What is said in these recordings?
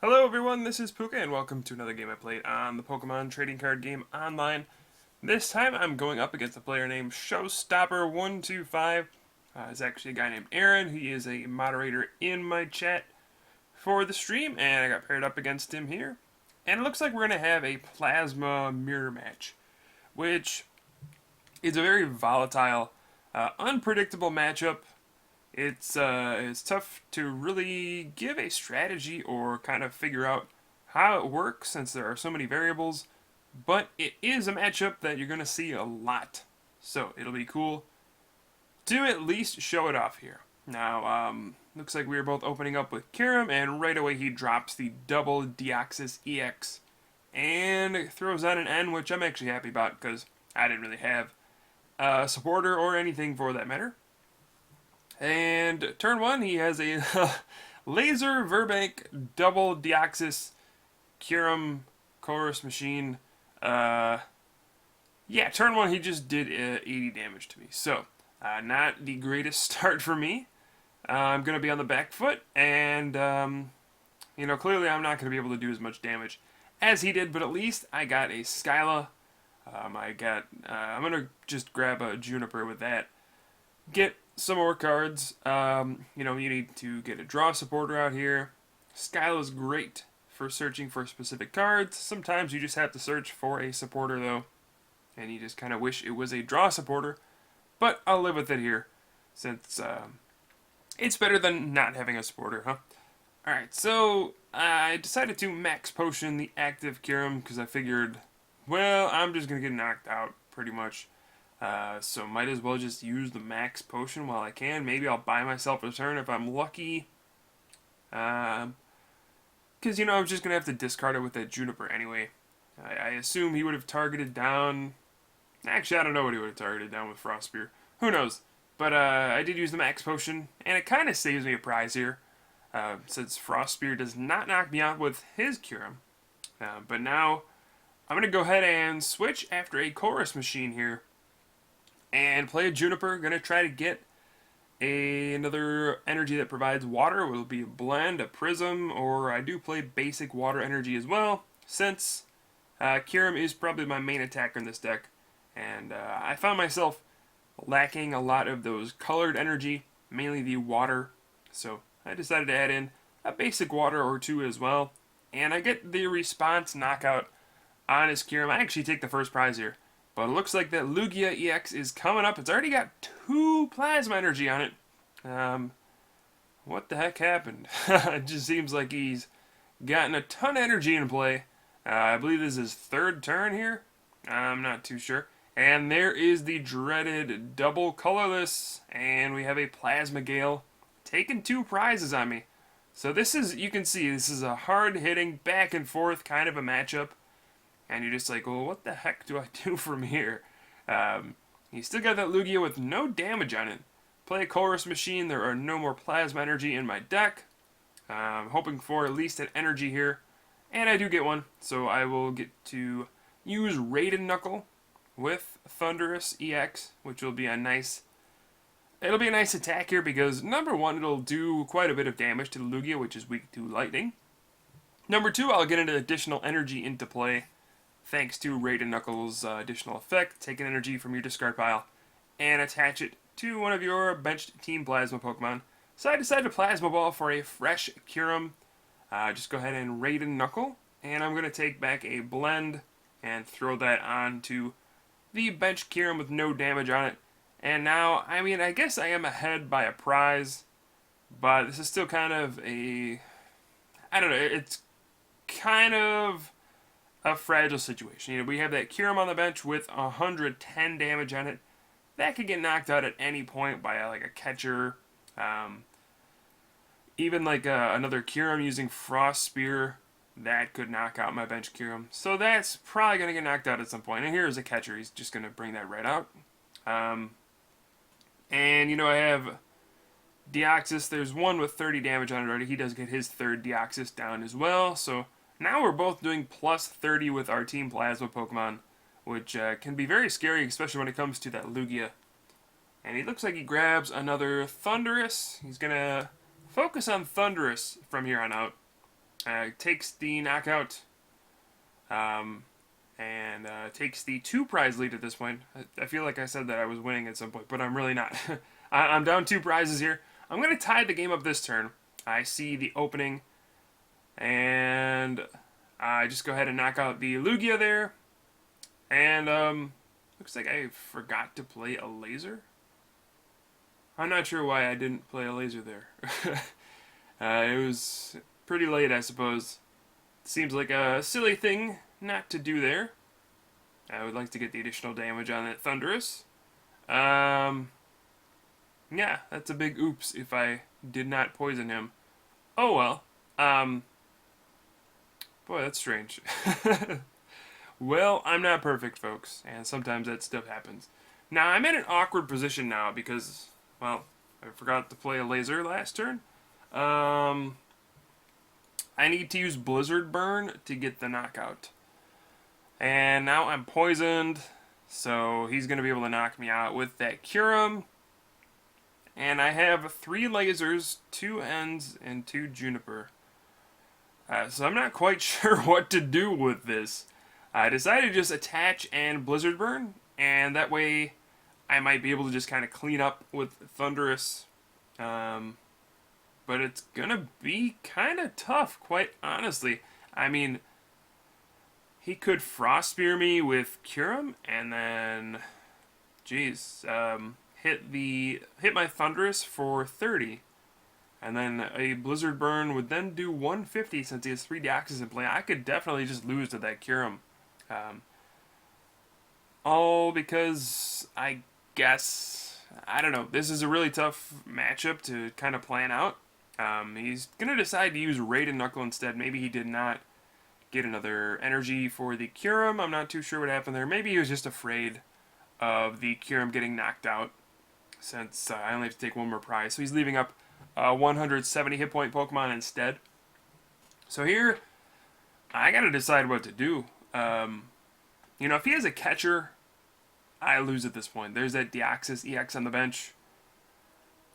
Hello everyone, this is Pooka and welcome to another game I played on the Pokemon Trading Card Game Online. This time I'm going up against a player named showstopper125. It's actually a guy named Aaron. He is a moderator in my chat for the stream, and I got paired up against him here. And it looks like we're going to have a Plasma Mirror match, which is a very volatile, unpredictable matchup. It's tough to really give a strategy or kind of figure out how it works since there are so many variables, but it is a matchup that you're going to see a lot. So it'll be cool to at least show it off here. Now, looks like we are both opening up with Kyurem, and right away he drops the double Deoxys EX and throws on an N, which I'm actually happy about because I didn't really have a supporter or anything for that matter. And turn one, he has a Laser Verbank double Deoxys Kyurem Chorus Machine. Yeah, turn one, he just did 80 damage to me. So, not the greatest start for me. I'm going to be on the back foot, and, clearly I'm not going to be able to do as much damage as he did, but at least I got a Skyla. I'm going to just grab a Juniper with that. Get some more cards. You need to get a draw supporter out here. Skyla is great for searching for specific cards. Sometimes you just have to search for a supporter, though, and you just kind of wish it was a draw supporter. But I'll live with it here, since it's better than not having a supporter, huh? Alright, so I decided to max potion the active Kyurem, because I figured, well, I'm just going to get knocked out, pretty much. So might as well just use the max potion while I can. Maybe I'll buy myself a turn if I'm lucky. Because, I'm just going to have to discard it with that Juniper anyway. I assume he would have targeted down... Actually, I don't know what he would have targeted down with Frost Spear. Who knows? But I did use the max potion, and it kind of saves me a prize here. Since Frost Spear does not knock me out with his Kyurem. But now, I'm going to go ahead and switch after a Chorus Machine here. And play a Juniper. Going to try to get another energy that provides water. It will be a blend, a prism, or I do play basic water energy as well, since Kyurem is probably my main attacker in this deck. And I found myself lacking a lot of those colored energy, mainly the water. So I decided to add in a basic water or two as well. And I get the response knockout on his Kyurem. I actually take the first prize here. But it looks like that Lugia EX is coming up. It's already got 2 plasma energy on it. What the heck happened? It just seems like he's gotten a ton of energy in play. I believe this is his 3rd turn here. I'm not too sure. And there is the dreaded double colorless. And we have a Plasma Gale taking 2 prizes on me. So this is, you can see, this is a hard-hitting, back and forth kind of a matchup. And you're just like, well, what the heck do I do from here? You still got that Lugia with no damage on it. Play a Chorus Machine. There are no more Plasma Energy in my deck. Hoping for at least an energy here. And I do get one. So I will get to use Raiden Knuckle with Thundurus EX, which will be a nice... It'll be a nice attack here because, number 1, it'll do quite a bit of damage to the Lugia, which is weak to lightning. Number 2, I'll get an additional energy into play, thanks to Raiden Knuckles' additional effect. Take an energy from your discard pile and attach it to one of your benched Team Plasma Pokemon. So I decided to Plasma Ball for a fresh Kyurem. Just go ahead and Raiden Knuckle, and I'm going to take back a Blend and throw that onto the bench Kyurem with no damage on it. And now, I guess I am ahead by a prize, but this is still kind of a... I don't know, it's kind of a fragile situation. We have that Kyurem on the bench with 110 damage on it. That could get knocked out at any point by a catcher. Even another Kyurem using Frost Spear, that could knock out my bench Kyurem. So that's probably going to get knocked out at some point. And here's a catcher. He's just going to bring that right out. And, I have Deoxys. There's one with 30 damage on it already. He does get his 3rd Deoxys down as well. So now we're both doing plus 30 with our Team Plasma Pokemon, which can be very scary, especially when it comes to that Lugia. And he looks like he grabs another Thundurus. He's going to focus on Thundurus from here on out. takes the knockout, and takes the 2-prize lead at this point. I feel like I said that I was winning at some point, but I'm really not. I'm down 2 prizes here. I'm going to tie the game up this turn. I see the opening, and I just go ahead and knock out the Lugia there. And looks like I forgot to play a laser. I'm not sure why I didn't play a laser there. It was pretty late, I suppose. Seems like a silly thing not to do there. I would like to get the additional damage on that Thundurus. Yeah, that's a big oops if I did not poison him. Oh well. Boy, that's strange. Well, I'm not perfect, folks, and sometimes that stuff happens. Now, I'm in an awkward position now because, well, I forgot to play a laser last turn. I need to use Blizzard Burn to get the knockout. And now I'm poisoned, so he's going to be able to knock me out with that Kyurem. And I have 3 lasers, 2 ends, and 2 juniper. So I'm not quite sure what to do with this. I decided to just attach and Blizzard Burn, and that way I might be able to just kind of clean up with Thundurus. But it's gonna be kind of tough, quite honestly. I mean, he could Frost Spear me with Kyurem, and then, geez, hit my Thundurus for 30. And then a Blizzard Burn would then do 150 since he has 3 Deoxys in play. I could definitely just lose to that Kyurem. All because, I guess, I don't know, this is a really tough matchup to kind of plan out. He's going to decide to use Raid and Knuckle instead. Maybe he did not get another energy for the Kyurem. I'm not too sure what happened there. Maybe he was just afraid of the Kyurem getting knocked out since I only have to take 1 more prize. So he's leaving up 170 hit point Pokemon instead. So here, I gotta decide what to do. You know, if he has a catcher, I lose at this point. There's that Deoxys EX on the bench.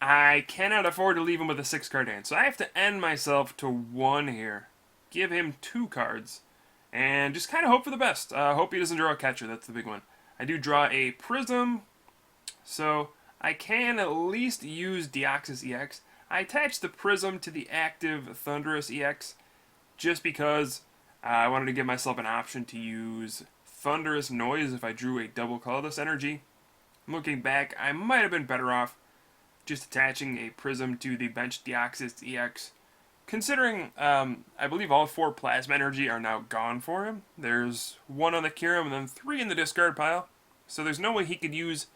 I cannot afford to leave him with a 6-card hand, so I have to end myself to 1 here. Give him 2 cards, and just kind of hope for the best. Hope he doesn't draw a catcher, that's the big one. I do draw a Prism, so I can at least use Deoxys EX. I attach the Prism to the active Thundurus EX just because I wanted to give myself an option to use Thundurus Noise if I drew a double colorless energy. Looking back, I might have been better off just attaching a Prism to the bench Deoxys EX. Considering, I believe all 4 Plasma Energy are now gone for him. There's 1 on the Kyurem and then 3 in the discard pile. So there's no way he could use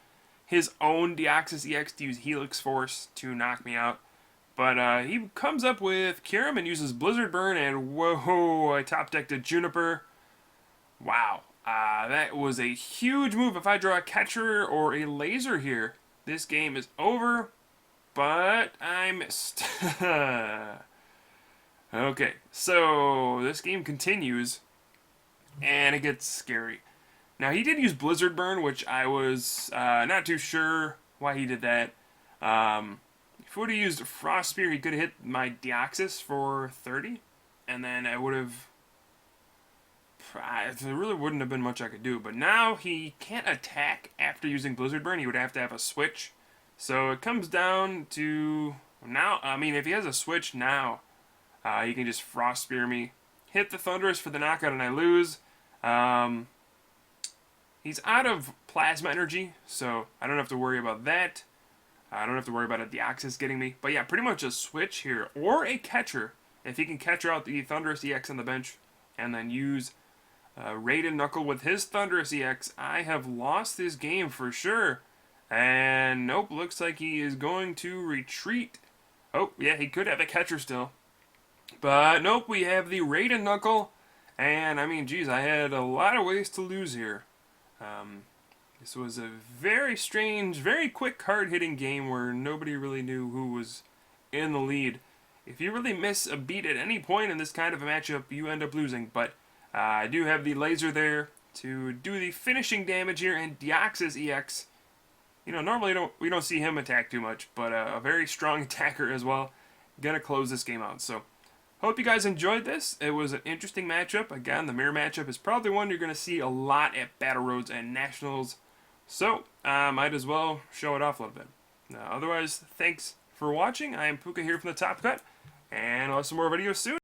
his own Deoxys EX to use Helix Force to knock me out. But he comes up with Kyurem and uses Blizzard Burn, and whoa, I top-decked a Juniper. Wow, that was a huge move. If I draw a catcher or a laser here, this game is over, but I missed. Okay, so this game continues, and it gets scary. Now, he did use Blizzard Burn, which I was not too sure why he did that. If he would have used Frost Spear, he could have hit my Deoxys for 30, and then I would have... There really wouldn't have been much I could do, but now he can't attack after using Blizzard Burn. He would have to have a switch. So it comes down to... Now, I mean, if he has a switch now, he can just Frost Spear me, hit the Thundurus for the knockout, and I lose. He's out of Plasma Energy, so I don't have to worry about that. I don't have to worry about a Deoxys getting me. But yeah, pretty much a switch here, or a catcher, if he can catcher out the Thundurus EX on the bench, and then use Raid and Knuckle with his Thundurus EX, I have lost this game for sure. And nope, looks like he is going to retreat. Oh, yeah, he could have a catcher still. But nope, we have the Raid and Knuckle. And, I mean, geez, I had a lot of ways to lose here. This was a very strange, very quick card-hitting game where nobody really knew who was in the lead. If you really miss a beat at any point in this kind of a matchup, you end up losing. But I do have the laser there to do the finishing damage here, and Deoxys EX. You know, normally we don't see him attack too much, but a very strong attacker as well. Gonna close this game out. So Hope you guys enjoyed this. It was an interesting matchup. Again, the mirror matchup is probably one you're going to see a lot at Battle Roads and Nationals. So, might as well show it off a little bit. Otherwise, thanks for watching. I am Pooka here from the Top Cut, and I'll have some more videos soon.